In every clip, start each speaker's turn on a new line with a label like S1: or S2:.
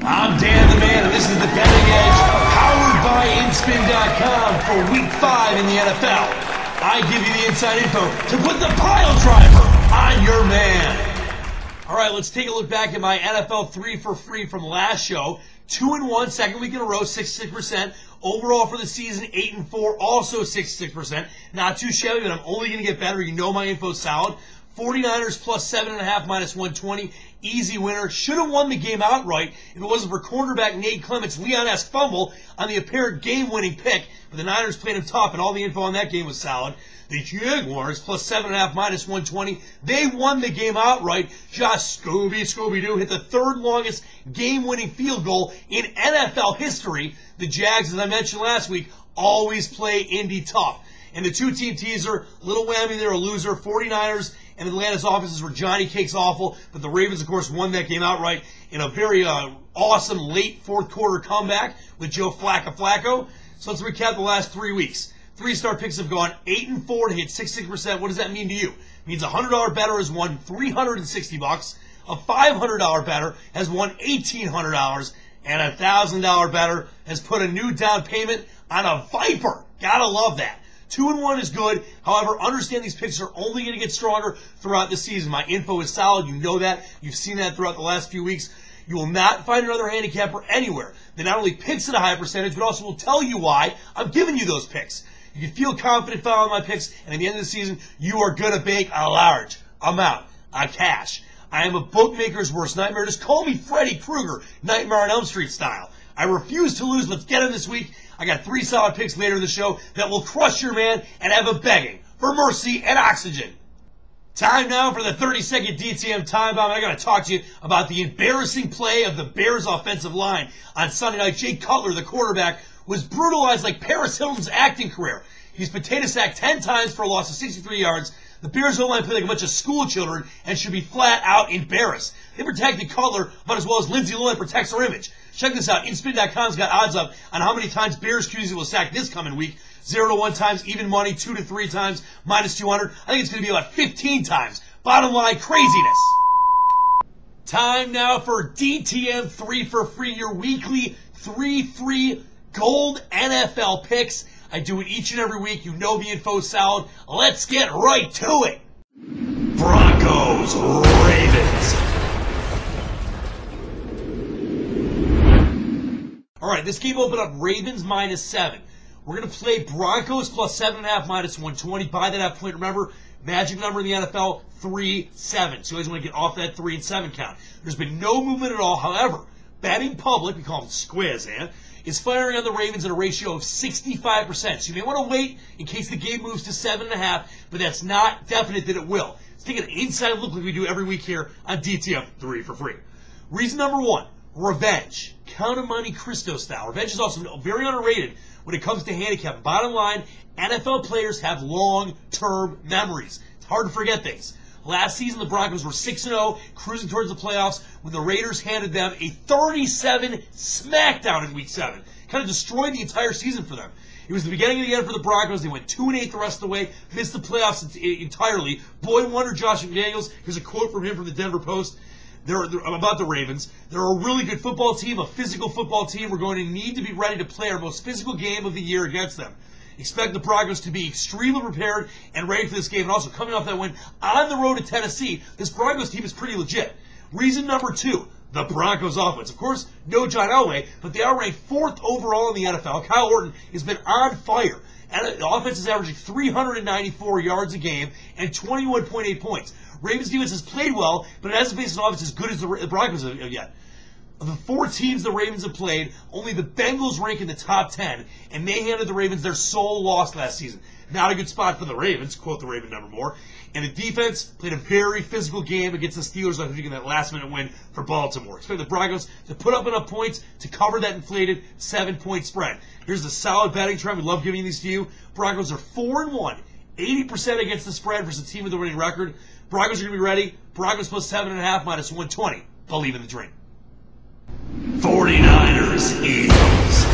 S1: I'm Dan the Man, and this is the Betting Edge, powered by InSpin.com for Week 5 in the NFL. I give you the inside info to put the pile driver on your man. All right, let's take a look back at my NFL 3 for free from last show. 2-1, second week in a row, 66%. Overall for the season, 8-4, also 66%. Not too shabby, but I'm only going to get better. You know my info's solid. 49ers plus 7.5 minus 120. Easy winner. Should have won the game outright if it wasn't for cornerback Nate Clements' Leon-esque fumble on the apparent game-winning pick. But the Niners played him tough, and all the info on that game was solid. The Jaguars plus 7.5 minus 120. They won the game outright. Just Scooby-Doo hit the third longest game-winning field goal in NFL history. The Jags, as I mentioned last week, always play Indy tough. And the two-team teaser, little whammy there, a loser. 49ers and Atlanta's offenses were Johnny Cakes awful, but the Ravens, of course, won that game outright in a very awesome late fourth-quarter comeback with Joe Flacco. So let's recap the last 3 weeks. Three-star picks have gone 8-4 to hit 66%. What does that mean to you? It means a $100 bettor has won $360. A $500 bettor has won $1,800. And a $1,000 bettor has put a new down payment on a Viper. Gotta love that. 2-1 is good. However, understand these picks are only going to get stronger throughout the season. My info is solid. You know that. You've seen that throughout the last few weeks. You will not find another handicapper anywhere that not only picks at a high percentage, but also will tell you why I'm giving you those picks. You can feel confident following my picks, and at the end of the season, you are going to bank a large amount of cash. I am a bookmaker's worst nightmare. Just call me Freddy Krueger, Nightmare on Elm Street style. I refuse to lose. Let's get him this week. I got 3 solid picks later in the show that will crush your man and have a begging for mercy and oxygen. Time now for the 30-second DTM time bomb. I got to talk to you about the embarrassing play of the Bears' offensive line on Sunday night. Jay Cutler, the quarterback, was brutalized like Paris Hilton's acting career. He's potato sacked 10 times for a loss of 63 yards. The Bears' O-line played like a bunch of school children and should be flat out embarrassed. They protected Cutler about as well as Lindsay Lohan protects her image. Check this out. InSpin.com's got odds up on how many times Bears QB will sack this coming week. 0 to 1 times, even money, 2 to 3 times, minus 200. I think it's going to be about 15 times. Bottom line, craziness. Time now for DTM 3 for free, your weekly 3 free gold NFL picks. I do it each and every week. You know the info's solid. Let's get right to it. Broncos, Ravens. All right, this game opened up Ravens minus 7. We're going to play Broncos plus 7.5 minus 120. By that half point, remember, magic number in the NFL, 3-7. So you guys want to get off that 3 and 7 count. There's been no movement at all. However, betting public, we call them squares, is firing on the Ravens at a ratio of 65%. So you may want to wait in case the game moves to 7.5, but that's not definite that it will. Let's take an inside look like we do every week here on DTM 3 for free. Reason number 1, revenge. Count of Monte Cristo style. Revenge is also very underrated when it comes to handicap. Bottom line, NFL players have long-term memories. It's hard to forget things. Last season, the Broncos were 6-0, cruising towards the playoffs, when the Raiders handed them a 37 smackdown in Week 7. Kind of destroyed the entire season for them. It was the beginning of the end for the Broncos. They went 2-8 the rest of the way, missed the playoffs entirely. Boy wonder Josh McDaniels. Here's a quote from him from the Denver Post. They're about the Ravens. They're a really good football team, a physical football team. We're going to need to be ready to play our most physical game of the year against them. Expect the Broncos to be extremely prepared and ready for this game. And also, coming off that win on the road to Tennessee, this Broncos team is pretty legit. Reason number 2, the Broncos offense. Of course, no John Elway, but they are ranked 4th overall in the NFL. Kyle Orton has been on fire. And the offense is averaging 394 yards a game and 21.8 points. Ravens defense has played well, but it hasn't faced an offense as good as the Broncos have yet. Of the 4 teams the Ravens have played, only the Bengals rank in the top 10, and they handed the Ravens their sole loss last season. Not a good spot for the Ravens, quote the Raven number more. And the defense played a very physical game against the Steelers, I think, in that last-minute win for Baltimore. Expect the Broncos to put up enough points to cover that inflated 7-point spread. Here's a solid betting trend. We love giving these to you. Broncos are 4-1, 80% against the spread versus a team with a winning record. Broncos are going to be ready. Broncos plus 7.5 minus 120. Believe in the dream. 49ers, Eagles.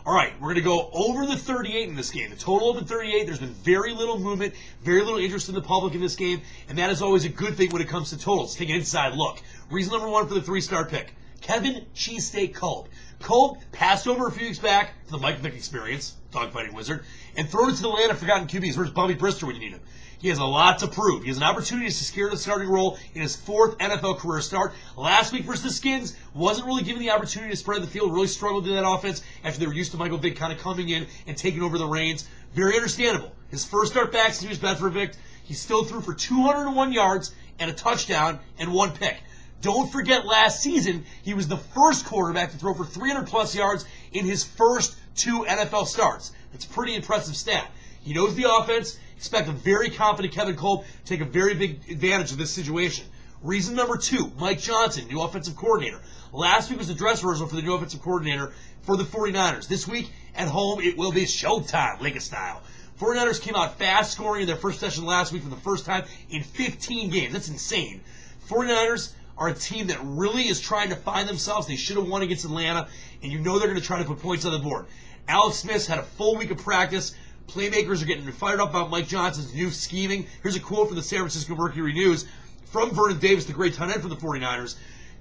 S1: All right, we're going going to go over the 38 in this game. The total open 38. There's been very little movement, very little interest in the public in this game, and that is always a good thing when it comes to totals. Take an inside look. Reason number one for the 3-star pick. Kevin Cheesesteak Kolb. Kolb passed over a few weeks back to the Mike Vick experience, dogfighting wizard, and thrown it to the land of forgotten QBs. Where's Bobby Brister when you need him? He has a lot to prove. He has an opportunity to secure the starting role in his 4th NFL career start. Last week versus the Skins, wasn't really given the opportunity to spread the field, really struggled in that offense after they were used to Michael Vick kind of coming in and taking over the reins. Very understandable. His first start back since he was Bedford Vick, he still threw for 201 yards and a touchdown and 1 pick. Don't forget last season, he was the first quarterback to throw for 300-plus yards in his first 2 NFL starts. That's a pretty impressive stat. He knows the offense. Expect a very confident Kevin Kolb to take a very big advantage of this situation. Reason number 2, Mike Johnson, new offensive coordinator. Last week was the dress rehearsal for the new offensive coordinator for the 49ers. This week, at home, it will be showtime, Lakers style. 49ers came out fast scoring in their first session last week for the first time in 15 games. That's insane. 49ers are a team that really is trying to find themselves. They should have won against Atlanta, and you know they're going to try to put points on the board. Alex Smith's had a full week of practice. Playmakers are getting fired up about Mike Johnson's new scheming. Here's a quote from the San Francisco Mercury News from Vernon Davis, the great tight end for the 49ers.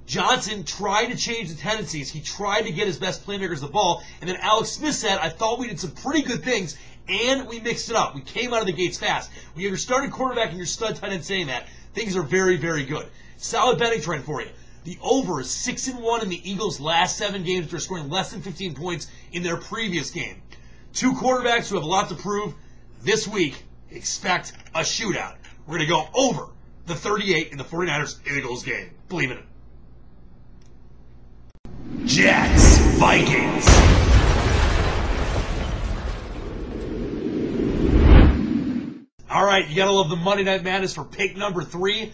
S1: Johnson tried to change the tendencies. He tried to get his best playmakers the ball. And then Alex Smith said, I thought we did some pretty good things, and we mixed it up. We came out of the gates fast. When you have your starting quarterback and your stud tight end saying that, things are very, very good. Solid betting trend for you. The over is 6-1 in the Eagles' last 7 games after scoring less than 15 points in their previous game. 2 quarterbacks who have a lot to prove. This week, expect a shootout. We're going to go over the 38 in the 49ers-Eagles game. Believe in it. Jets, Vikings. All right, you got to love the Monday Night Madness for pick number 3.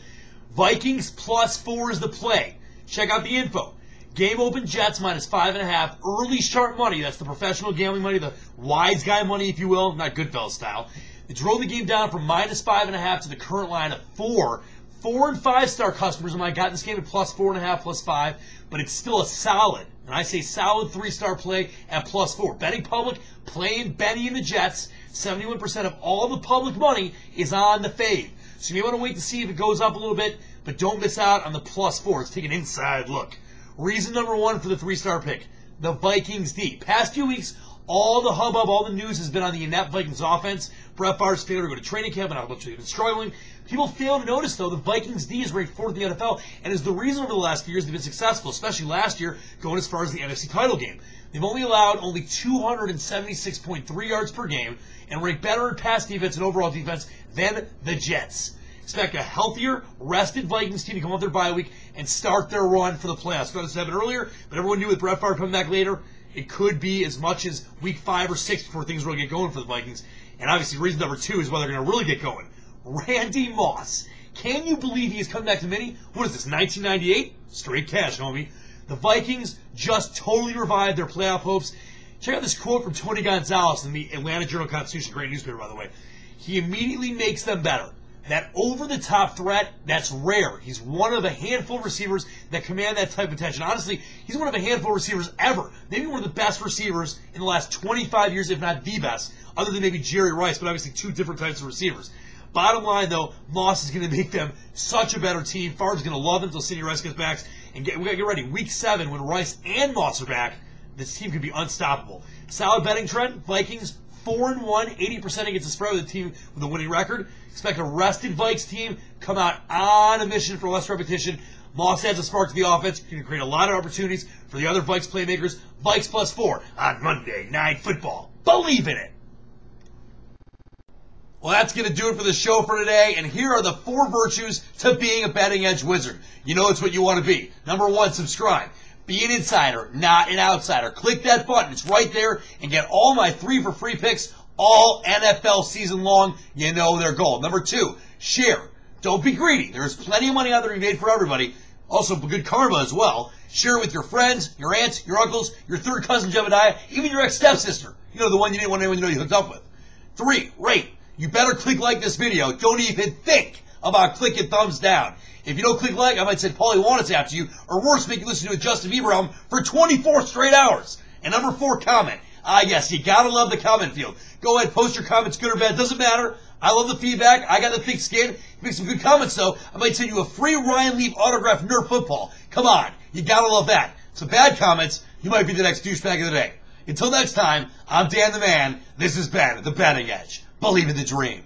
S1: Vikings +4 is the play. Check out the info. Game open Jets -5.5. Early sharp money. That's the professional gambling money, the wise guy money, if you will, not Goodfellas style. They drove the game down from -5.5 to the current line of 4. 4 and 5-star customers might got this game at +4.5, +5, but it's still a solid, and I say solid 3-star play at +4. Betting public playing Benny and the Jets. 71% of all the public money is on the fade. So you may want to wait to see if it goes up a little bit, but don't miss out on the +4. Let's take an inside look. Reason number 1 for the 3-star pick, the Vikings D. Past few weeks, all the hubbub, all the news has been on the inept Vikings offense. Brett Favre's failure to go to training camp and how much they've been struggling. People fail to notice, though, the Vikings D is ranked 4th in the NFL and is the reason over the last few years they've been successful, especially last year going as far as the NFC title game. They've only allowed only 276.3 yards per game and rank better in pass defense and overall defense than the Jets. Expect a healthier, rested Vikings team to come off their bye week and start their run for the playoffs. This happened earlier, but everyone knew with Brett Favre coming back later, it could be as much as week 5 or 6 before things really get going for the Vikings. And obviously, reason number 2 is whether they're going to really get going. Randy Moss. Can you believe he is coming back to Mini? What is this, 1998? Straight cash, homie. The Vikings just totally revived their playoff hopes. Check out this quote from Tony Gonzalez in the Atlanta Journal-Constitution, great newspaper, by the way. He immediately makes them better. That over-the-top threat, that's rare. He's one of a handful of receivers that command that type of attention. Honestly, he's one of a handful of receivers ever. Maybe one of the best receivers in the last 25 years, if not the best, other than maybe Jerry Rice, but obviously 2 different types of receivers. Bottom line, though, Moss is going to make them such a better team. Favre's going to love them until Sidney Rice gets back. And we got to get ready. Week 7, when Rice and Moss are back, this team could be unstoppable. Solid betting trend. Vikings 4-1, 80% against the spread with a team with a winning record. Expect a rested Vikes team come out on a mission for less repetition. Moss adds a spark to the offense. He can create a lot of opportunities for the other Vikes playmakers. Vikes +4 on Monday Night Football. Believe in it. Well, that's going to do it for the show for today. And here are the 4 virtues to being a betting edge wizard. You know it's what you want to be. Number 1, subscribe. Be an insider, not an outsider. Click that button. It's right there. And get all my 3 for free picks all NFL season long. You know their goal. Number 2, share. Don't be greedy. There's plenty of money out there to be made for everybody. Also, good karma as well. Share it with your friends, your aunts, your uncles, your third cousin Jebediah, even your ex-stepsister. You know, the one you didn't want anyone to know you hooked up with. 3, rate. You better click like this video. Don't even think about clicking thumbs down. If you don't click like, I might send Paulie Wanitz after you, or worse, make you listen to a Justin Bieber album for 24 straight hours. And number 4, comment. Yes, you gotta love the comment field. Go ahead, post your comments, good or bad, doesn't matter. I love the feedback. I got the thick skin. Make some good comments, though. I might send you a free Ryan Leaf autographed Nerf football. Come on. You gotta love that. Some bad comments, you might be the next douchebag of the day. Until next time, I'm Dan the Man. This has been The Betting Edge. Believe in the dream.